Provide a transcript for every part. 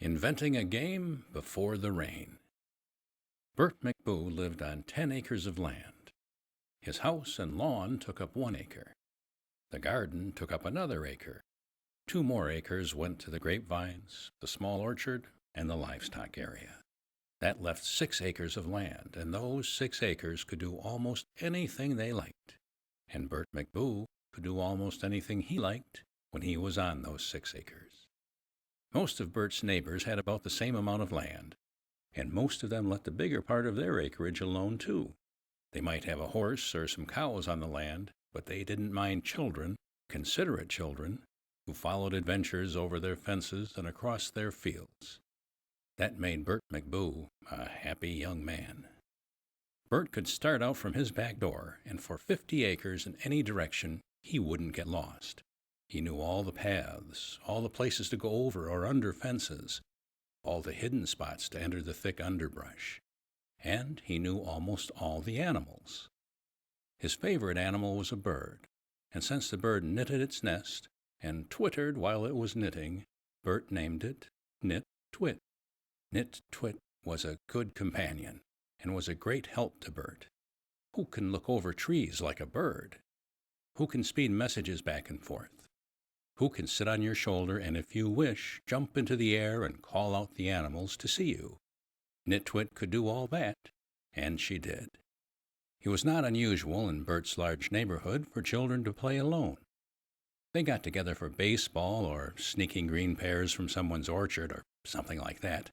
Inventing a game before the rain. Burt McBoo lived on 10 acres of land. His house and lawn took up 1 acre. The garden took up another acre. 2 more acres went to the grapevines, the small orchard, and the livestock area. That left 6 acres of land, and those 6 acres could do almost anything they liked. And Burt McBoo could do almost anything he liked when he was on those 6 acres. Most of Burt's neighbors had about the same amount of land, and most of them let the bigger part of their acreage alone too. They might have a horse or some cows on the land, but they didn't mind children, considerate children, who followed adventures over their fences and across their fields. That made Burt McBoo a happy young man. Burt could start out from his back door, and for 50 acres in any direction, he wouldn't get lost. He knew all the paths, all the places to go over or under fences, all the hidden spots to enter the thick underbrush, and he knew almost all the animals. His favorite animal was a bird, and since the bird knitted its nest and twittered while it was knitting, Burt named it Knit-twit. Knit-twit was a good companion and was a great help to Burt. Who can look over trees like a bird? Who can speed messages back and forth? Who can sit on your shoulder and, if you wish, jump into the air and call out the animals to see you? Knit-twit could do all that, and she did. It was not unusual in Burt's large neighborhood for children to play alone. They got together for baseball or sneaking green pears from someone's orchard or something like that.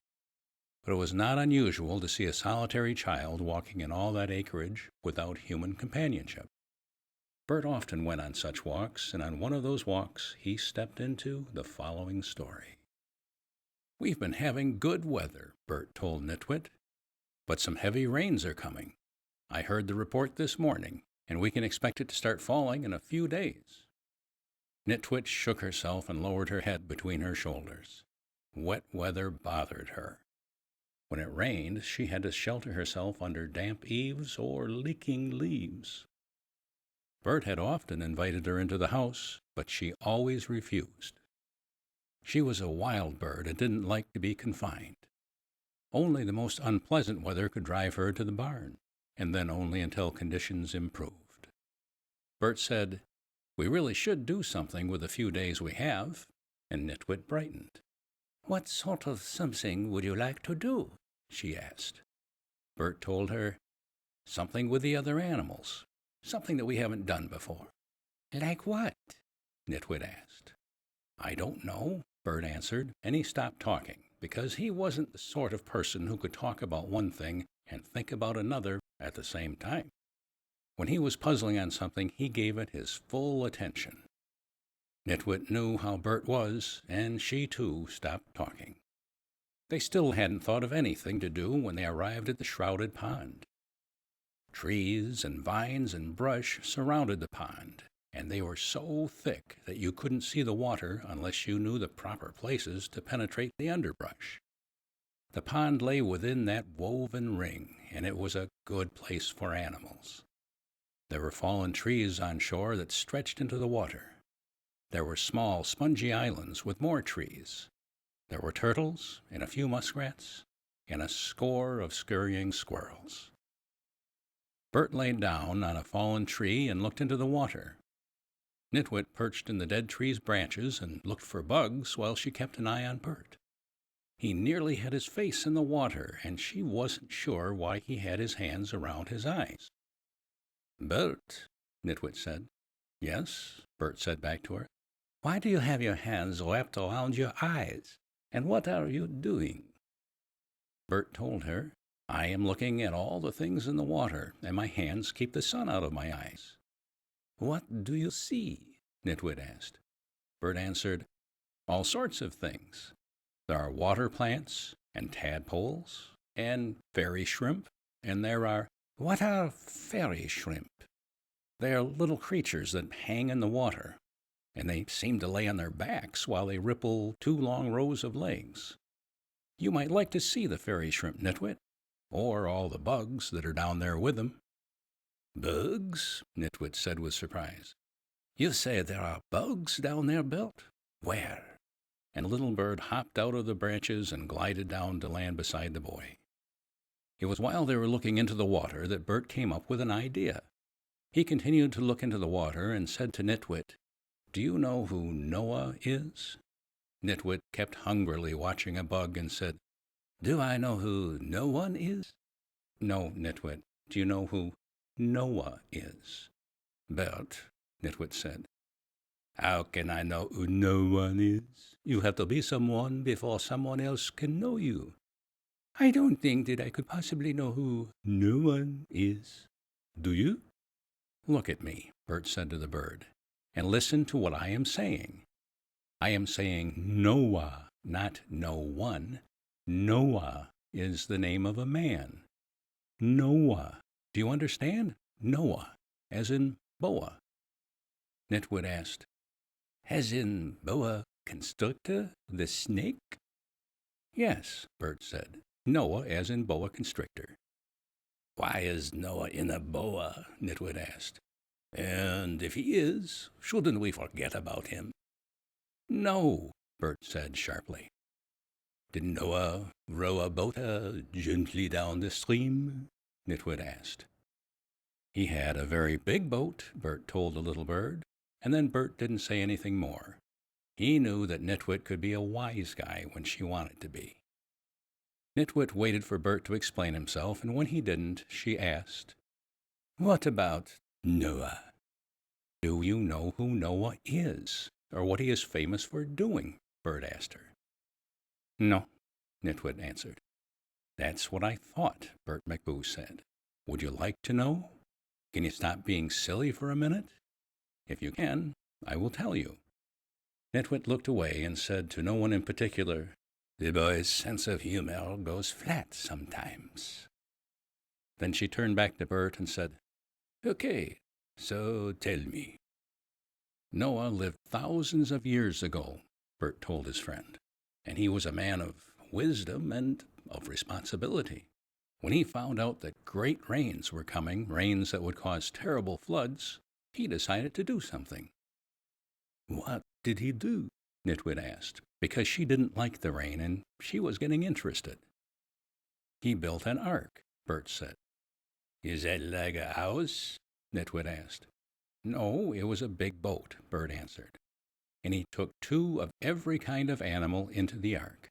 But it was not unusual to see a solitary child walking in all that acreage without human companionship. Burt often went on such walks, and on one of those walks he stepped into the following story. "We've been having good weather," Burt told Knit-twit, "but some heavy rains are coming. I heard the report this morning, and we can expect it to start falling in a few days." Knit-twit shook herself and lowered her head between her shoulders. Wet weather bothered her. When it rained, she had to shelter herself under damp eaves or leaking leaves. Burt had often invited her into the house, but she always refused. She was a wild bird and didn't like to be confined. Only the most unpleasant weather could drive her to the barn, and then only until conditions improved. Burt said, "We really should do something with the few days we have," and Knit-twit brightened. "What sort of something would you like to do?" she asked. Burt told her, "Something with the other animals. Something that we haven't done before." "Like what?" Knit-twit asked. "I don't know," Burt answered, and he stopped talking, because he wasn't the sort of person who could talk about one thing and think about another at the same time. When he was puzzling on something, he gave it his full attention. Knit-twit knew how Burt was, and she too stopped talking. They still hadn't thought of anything to do when they arrived at the shrouded pond. Trees and vines and brush surrounded the pond, and they were so thick that you couldn't see the water unless you knew the proper places to penetrate the underbrush. The pond lay within that woven ring, and it was a good place for animals. There were fallen trees on shore that stretched into the water. There were small, spongy islands with more trees. There were turtles and a few muskrats and a score of scurrying squirrels. Burt lay down on a fallen tree and looked into the water. Knit-twit perched in the dead tree's branches and looked for bugs while she kept an eye on Burt. He nearly had his face in the water, and she wasn't sure why he had his hands around his eyes. "Burt," Knit-twit said. "Yes," Burt said back to her. "Why do you have your hands wrapped around your eyes? And what are you doing?" Burt told her, "I am looking at all the things in the water, and my hands keep the sun out of my eyes." "What do you see?" Knit-twit asked. Burt answered, "All sorts of things. There are water plants, and tadpoles, and fairy shrimp, and there are—" "What are fairy shrimp?" "They are little creatures that hang in the water, and they seem to lay on their backs while they ripple 2 long rows of legs. You might like to see the fairy shrimp, Knit-twit, or all the bugs that are down there with them." "Bugs?" Knit-twit said with surprise. "You say there are bugs down there, Burt? Where?" and Little Bird hopped out of the branches and glided down to land beside the boy. It was while they were looking into the water that Burt came up with an idea. He continued to look into the water and said to Knit-twit, "Do you know who Noah is?" Knit-twit kept hungrily watching a bug and said, "Do I know who no one is?" "No, Knit-twit. Do you know who Noah is?" "Burt," Knit-twit said, "how can I know who no one is? You have to be someone before someone else can know you." "I don't think that I could possibly know who no one is. Do you?" "Look at me," Burt said to the bird, "and listen to what I am saying. I am saying Noah, not no one. Noah is the name of a man. Noah. Do you understand? Noah, as in boa." Knit-twit asked, "As in boa constrictor, the snake?" "Yes," Burt said. "Noah as in boa constrictor." "Why is Noah in a boa?" Knit-twit asked. "And if he is, shouldn't we forget about him?" "No," Burt said sharply. "Did Noah row a boat gently down the stream?" Knit-twit asked. "He had a very big boat," Burt told the little bird, and then Burt didn't say anything more. He knew that Knit-twit could be a wise guy when she wanted to be. Knit-twit waited for Burt to explain himself, and when he didn't, she asked, "What about Noah?" "Do you know who Noah is, or what he is famous for doing?" Burt asked her. "No," Knit-twit answered. "That's what I thought," Burt McBoo said. "Would you like to know? Can you stop being silly for a minute? If you can, I will tell you." Knit-twit looked away and said to no one in particular, "The boy's sense of humor goes flat sometimes." Then she turned back to Burt and said, "Okay, so tell me." "Noah lived thousands of years ago," Burt told his friend, "and he was a man of wisdom and of responsibility. When he found out that great rains were coming, rains that would cause terrible floods, he decided to do something." "What did he do?" Knit-twit asked, because she didn't like the rain and she was getting interested. "He built an ark," Burt said. "Is that like a house?" Knit-twit asked. "No, it was a big boat," Burt answered. "And he took 2 of every kind of animal into the ark."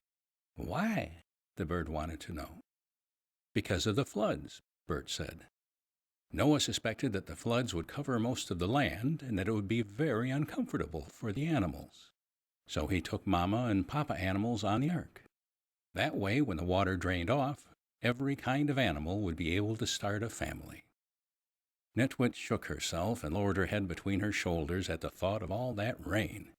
"Why?" the bird wanted to know. "Because of the floods," Burt said. Noah suspected that the floods would cover most of the land and that it would be very uncomfortable for the animals. So he took Mama and Papa animals on the ark. That way, when the water drained off, every kind of animal would be able to start a family. Knit-twit shook herself and lowered her head between her shoulders at the thought of all that rain.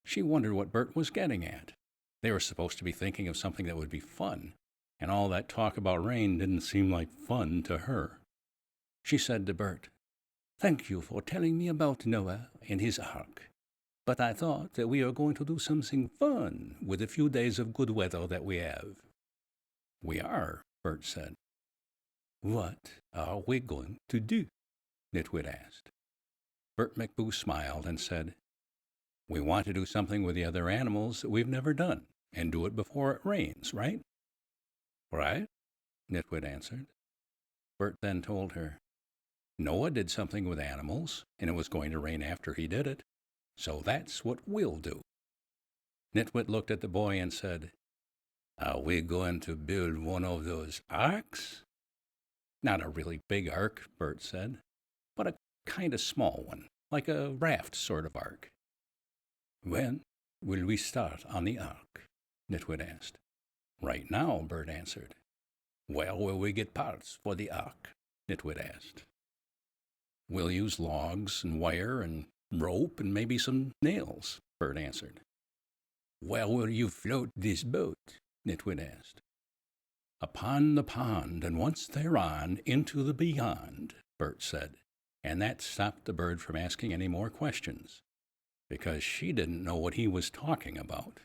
She wondered what Burt was getting at. They were supposed to be thinking of something that would be fun, and all that talk about rain didn't seem like fun to her. She said to Burt, "Thank you for telling me about Noah and his ark. But I thought that we were going to do something fun with the few days of good weather that we have." "We are," Burt said. "What are we going to do?" Knit-twit asked. Burt McBoo smiled and said, "We want to do something with the other animals that we've never done, and do it before it rains, right?" "Right," Knit-twit answered. Burt then told her, "Noah did something with animals, and it was going to rain after he did it, so that's what we'll do." Knit-twit looked at the boy and said, "Are we going to build one of those arks?" "Not a really big ark," Burt said, "but a kind of small one, like a raft sort of ark." "When will we start on the ark?" Knit-twit asked. "Right now," Burt answered. "Where will we get parts for the ark?" Knit-twit asked. "We'll use logs and wire and rope and maybe some nails," Burt answered. "Where will you float this boat?" Knit-twit asked. "Upon the pond, and once thereon, into the beyond," Burt said, and that stopped the bird from asking any more questions, because she didn't know what he was talking about.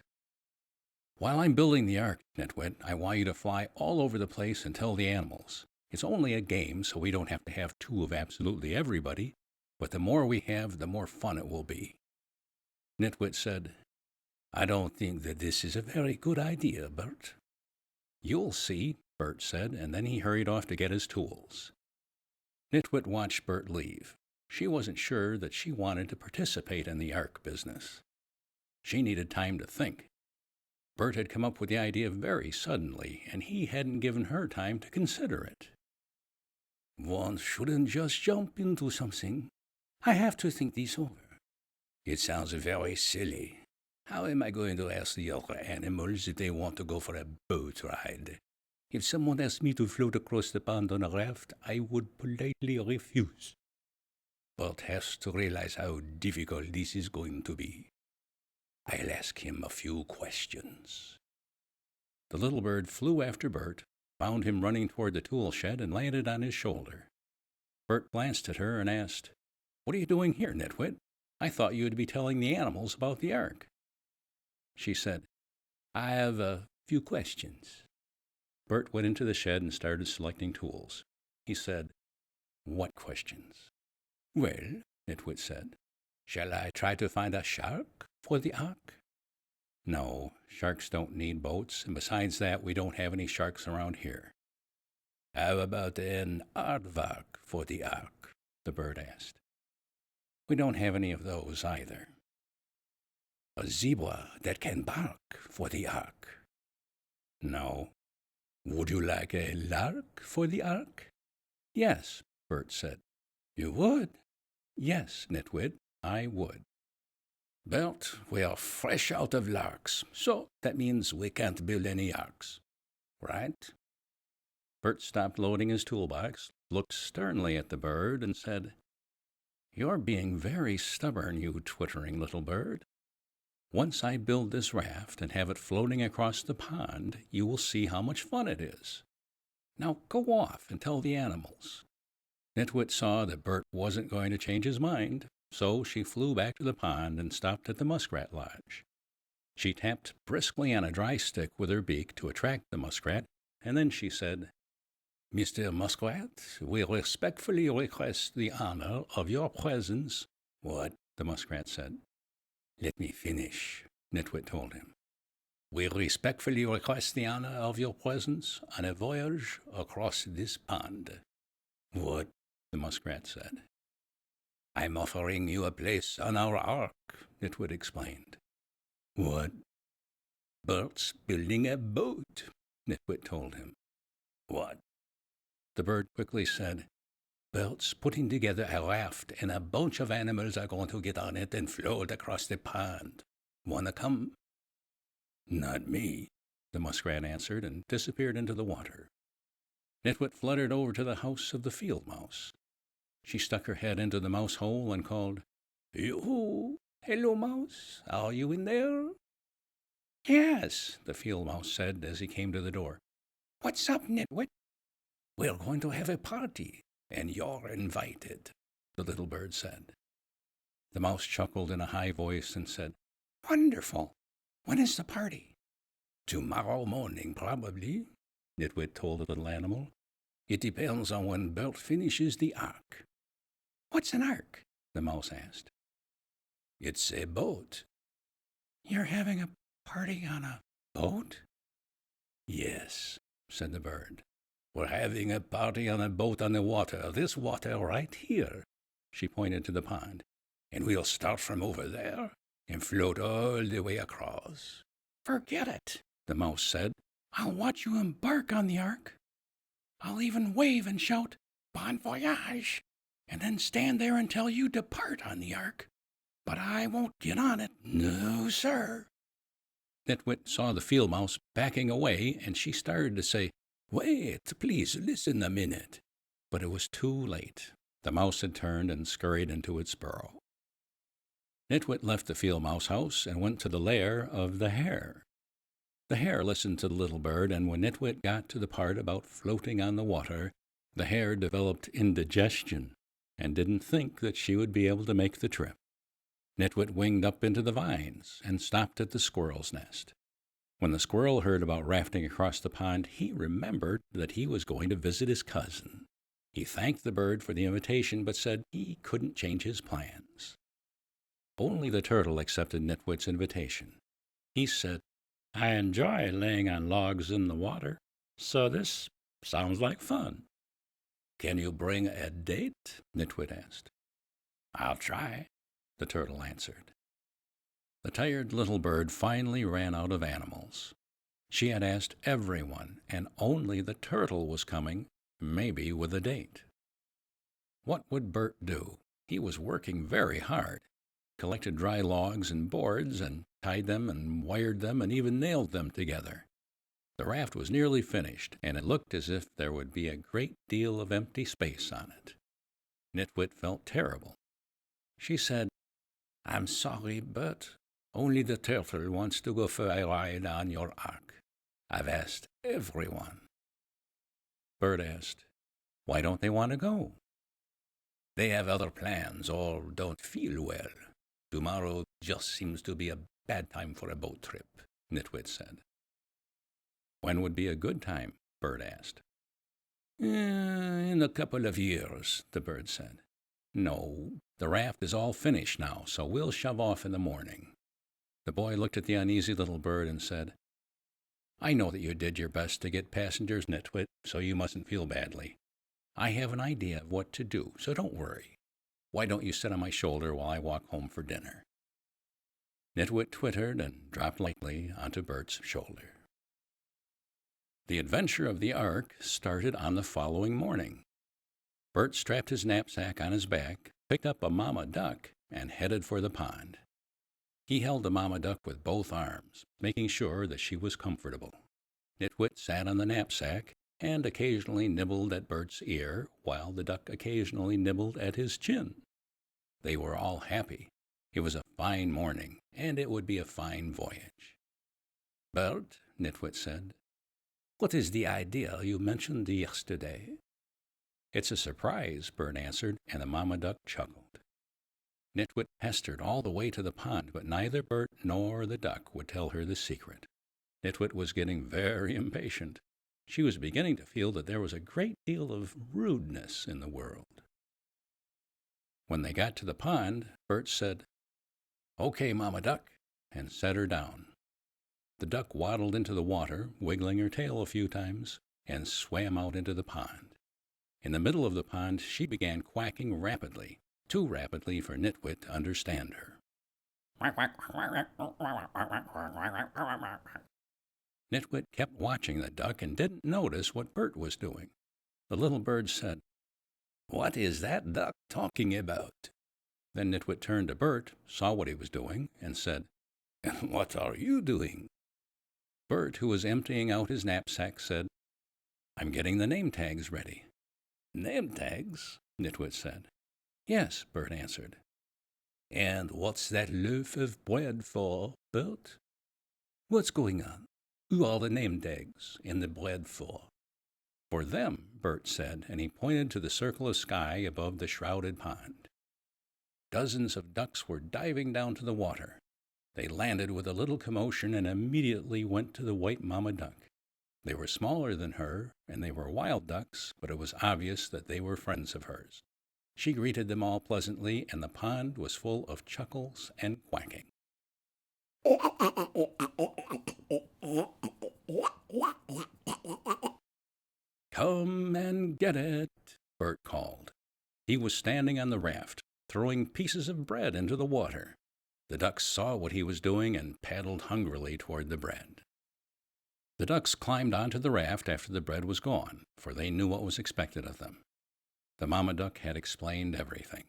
"While I'm building the ark, Knit-twit, I want you to fly all over the place and tell the animals. It's only a game, so we don't have to have 2 of absolutely everybody, but the more we have, the more fun it will be." Knit-twit said, I don't think that this is a very good idea, Bert. You'll see, Bert said, and then he hurried off to get his tools. Knit-twit watched Bert leave. She wasn't sure that she wanted to participate in the ark business. She needed time to think. Bert had come up with the idea very suddenly, and he hadn't given her time to consider it. One shouldn't just jump into something. I have to think this over. It sounds very silly. How am I going to ask the other animals if they want to go for a boat ride? If someone asked me to float across the pond on a raft, I would politely refuse. Bert has to realize how difficult this is going to be. I'll ask him a few questions. The little bird flew after Bert, found him running toward the tool shed, and landed on his shoulder. Bert glanced at her and asked, "What are you doing here, Knit-twit? I thought you would be telling the animals about the ark." She said, "I have a few questions." Bert went into the shed and started selecting tools. He said, "What questions?" "Well," Knit-twit said, "shall I try to find a shark for the ark?" "No, sharks don't need boats, and besides that, we don't have any sharks around here." "How about an aardvark for the ark?" the bird asked. "We don't have any of those either." "A zebra that can bark for the ark?" "No." "Would you like a lark for the ark?" "Yes," Bert said. "You would?" "Yes, Knit-twit, I would." "Bert, we are fresh out of larks, so that means we can't build any arks, right?" Bert stopped loading his toolbox, looked sternly at the bird, and said, "You're being very stubborn, you twittering little bird. Once I build this raft and have it floating across the pond, you will see how much fun it is. Now go off and tell the animals." Knit-twit saw that Bert wasn't going to change his mind, so she flew back to the pond and stopped at the muskrat lodge. She tapped briskly on a dry stick with her beak to attract the muskrat, and then she said, "Mr. Muskrat, we respectfully request the honor of your presence." "What?" the muskrat said. "Let me finish," Knit-twit told him. "We respectfully request the honor of your presence on a voyage across this pond." "What?" the muskrat said. "I'm offering you a place on our ark," Knit-twit explained. "What?" "Bert's building a boat," Knit-twit told him. "What?" The bird quickly said, "Bert's putting together a raft, and a bunch of animals are going to get on it and float across the pond. Wanna come?" "Not me," the muskrat answered and disappeared into the water. Knit-twit fluttered over to the house of the field mouse. She stuck her head into the mouse hole and called, "Yoo-hoo! Hello, mouse. Are you in there?" "Yes," the field mouse said as he came to the door. "What's up, Knit-twit?" "We're going to have a party, and you're invited," the little bird said. The mouse chuckled in a high voice and said, "Wonderful. When is the party?" "Tomorrow morning, probably," Knit-twit told the little animal. "It depends on when Bert finishes the ark." "What's an ark?" the mouse asked. "It's a boat." "You're having a party on a boat?" "Yes," said the bird. "We're having a party on a boat on the water, this water right here." She pointed to the pond. "And we'll start from over there and float all the way across." "Forget it," the mouse said. "I'll watch you embark on the ark. I'll even wave and shout, 'Bon voyage,' and then stand there until you depart on the ark. But I won't get on it. No, sir." Knit-twit saw the field mouse backing away, and she started to say, "Wait, please listen a minute." But it was too late. The mouse had turned and scurried into its burrow. Knit-twit left the field mouse house and went to the lair of the hare. The hare listened to the little bird, and when Knit-twit got to the part about floating on the water, the hare developed indigestion and didn't think that she would be able to make the trip. Knit-twit winged up into the vines and stopped at the squirrel's nest. When the squirrel heard about rafting across the pond, he remembered that he was going to visit his cousin. He thanked the bird for the invitation, but said he couldn't change his plans. Only the turtle accepted Knit-twit's invitation. He said, "I enjoy laying on logs in the water, so this sounds like fun." "Can you bring a date?" Knit-twit asked. "I'll try," the turtle answered. The tired little bird finally ran out of animals. She had asked everyone, and only the turtle was coming, maybe with a date. What would Burt do? He was working very hard, collected dry logs and boards, and tied them and wired them and even nailed them together. The raft was nearly finished, and it looked as if there would be a great deal of empty space on it. Knit-twit felt terrible. She said, "I'm sorry, Burt. Only the turtle wants to go for a ride on your ark. I've asked everyone." Burt asked, "Why don't they want to go?" "They have other plans or don't feel well. Tomorrow just seems to be a bad time for a boat trip," Knit-twit said. "When would be a good time?" Burt asked. In a couple of years," the bird said. "No, the raft is all finished now, so we'll shove off in the morning." The boy looked at the uneasy little bird and said, "I know that you did your best to get passengers, Knit-twit, so you mustn't feel badly. I have an idea of what to do, so don't worry. Why don't you sit on my shoulder while I walk home for dinner?" Knit-twit twittered and dropped lightly onto Burt's shoulder. The adventure of the ark started on the following morning. Burt strapped his knapsack on his back, picked up a mama duck, and headed for the pond. He held the mama duck with both arms, making sure that she was comfortable. Knit-twit sat on the knapsack and occasionally nibbled at Burt's ear, while the duck occasionally nibbled at his chin. They were all happy. It was a fine morning, and it would be a fine voyage. "Burt," Knit-twit said, "what is the idea you mentioned yesterday?" "It's a surprise," Burt answered, and the mama duck chuckled. Knit-twit pestered all the way to the pond, but neither Burt nor the duck would tell her the secret. Knit-twit was getting very impatient. She was beginning to feel that there was a great deal of rudeness in the world. When they got to the pond, Burt said, "Okay, mama duck," and set her down. The duck waddled into the water, wiggling her tail a few times, and swam out into the pond. In the middle of the pond, she began quacking rapidly, too rapidly for Knit-twit to understand her. Knit-twit kept watching the duck and didn't notice what Burt was doing. The little bird said, "What is that duck talking about?" Then Knit-twit turned to Burt, saw what he was doing, and said, "And what are you doing?" Burt, who was emptying out his knapsack, said, "I'm getting the name tags ready." "Name tags?" Knit-twit said. "Yes," Burt answered. "And what's that loaf of bread for, Burt?" "What's going on? Who are the name tags and the bread for?" "For them," Burt said, and he pointed to the circle of sky above the shrouded pond. Dozens of ducks were diving down to the water. They landed with a little commotion and immediately went to the white mama duck. They were smaller than her, and they were wild ducks, but it was obvious that they were friends of hers. She greeted them all pleasantly, and the pond was full of chuckles and quacking. "Come and get it," Burt called. He was standing on the raft, throwing pieces of bread into the water. The ducks saw what he was doing and paddled hungrily toward the bread. The ducks climbed onto the raft after the bread was gone, for they knew what was expected of them. The mama duck had explained everything.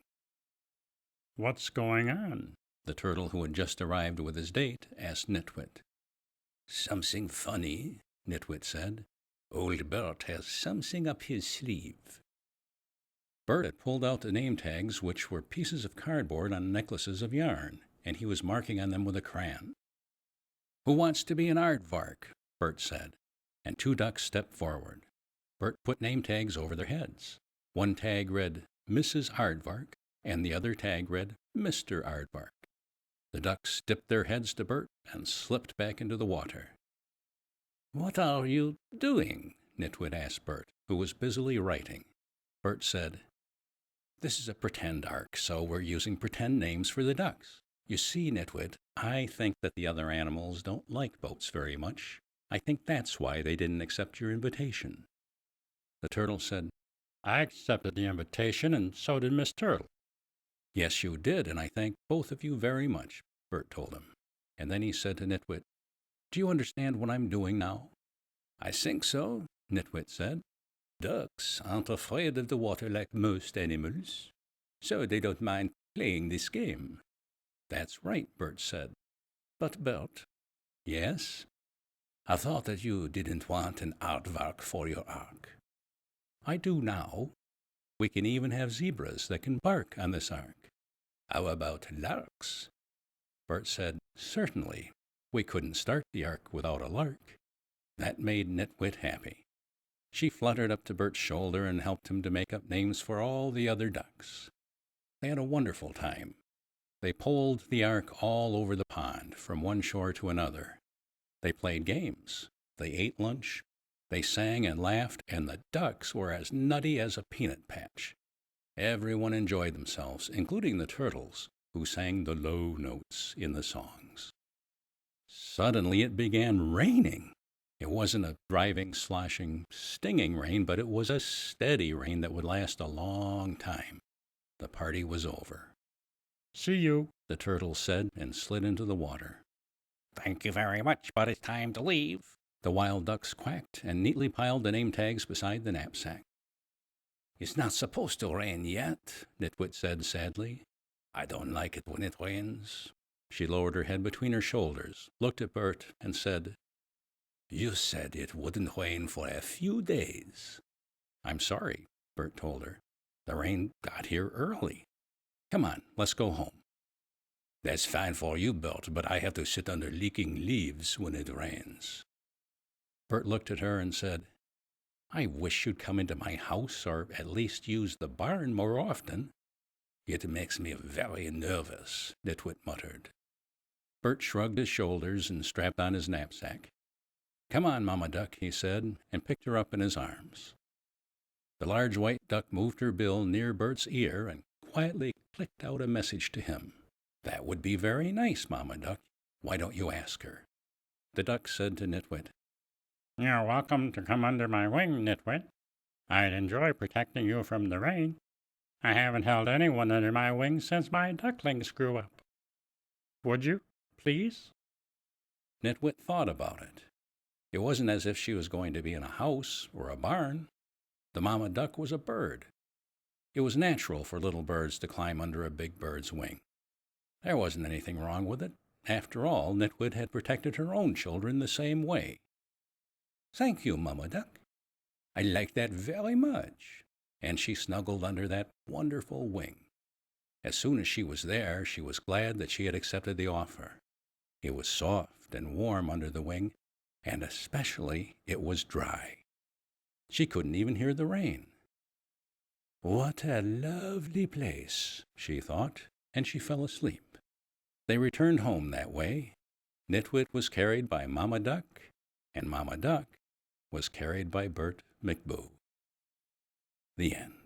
"What's going on?" the turtle who had just arrived with his date asked Knit-twit. "Something funny," Knit-twit said. "Old Burt has something up his sleeve." Burt had pulled out the name tags, which were pieces of cardboard on necklaces of yarn, and he was marking on them with a crayon. "Who wants to be an aardvark?" Burt said, and 2 ducks stepped forward. Burt put name tags over their heads. One tag read Mrs. Aardvark, and the other tag read Mr. Aardvark. The ducks dipped their heads to Burt and slipped back into the water. "What are you doing?" Knit-twit asked Burt, who was busily writing. Burt said, "This is a pretend ark, so we're using pretend names for the ducks. You see, Knit-twit, I think that the other animals don't like boats very much. I think that's why they didn't accept your invitation." The turtle said, "I accepted the invitation, and so did Miss Turtle." "Yes, you did, and I thank both of you very much," Burt told him. And then he said to Knit-twit, "Do you understand what I'm doing now?" "I think so," Knit-twit said. "Ducks aren't afraid of the water like most animals, so they don't mind playing this game." "That's right," Burt said. "But, Burt." "Yes?" "I thought that you didn't want an aardvark for your ark." "I do now. We can even have zebras that can bark on this ark." "How about larks?" Burt said, "Certainly. We couldn't start the ark without a lark." That made Knit-twit happy. She fluttered up to Burt's shoulder and helped him to make up names for all the other ducks. They had a wonderful time. They poled the ark all over the pond, from one shore to another. They played games. They ate lunch. They sang and laughed, and the ducks were as nutty as a peanut patch. Everyone enjoyed themselves, including the turtles, who sang the low notes in the songs. Suddenly it began raining. It wasn't a driving, sloshing, stinging rain, but it was a steady rain that would last a long time. The party was over. "See you," the turtle said, and slid into the water. "Thank you very much, but it's time to leave." The wild ducks quacked and neatly piled the name tags beside the knapsack. "It's not supposed to rain yet," Knit-twit said sadly. "I don't like it when it rains." She lowered her head between her shoulders, looked at Burt, and said, "You said it wouldn't rain for a few days." "I'm sorry," Burt told her. "The rain got here early. Come on, let's go home." "That's fine for you, Burt, but I have to sit under leaking leaves when it rains." Burt looked at her and said, "I wish you'd come into my house, or at least use the barn more often." "It makes me very nervous," Knit-twit muttered. Burt shrugged his shoulders and strapped on his knapsack. "Come on, Mamma Duck," he said, and picked her up in his arms. The large white duck moved her bill near Burt's ear and quietly clicked out a message to him. "That would be very nice, Mamma Duck. Why don't you ask her?" The duck said to Knit-twit, "You're welcome to come under my wing, Knit-twit. I'd enjoy protecting you from the rain. I haven't held anyone under my wing since my ducklings grew up. Would you, please?" Knit-twit thought about it. It wasn't as if she was going to be in a house or a barn. The Mamma Duck was a bird. It was natural for little birds to climb under a big bird's wing. There wasn't anything wrong with it. After all, Knit-twit had protected her own children the same way. "Thank you, Mamma Duck. I like that very much." And she snuggled under that wonderful wing. As soon as she was there, she was glad that she had accepted the offer. It was soft and warm under the wing, and especially it was dry. She couldn't even hear the rain. "What a lovely place," she thought, and she fell asleep. They returned home that way. Knit-twit was carried by Mamma Duck, and Mamma Duck was carried by Burt McBoo. The end.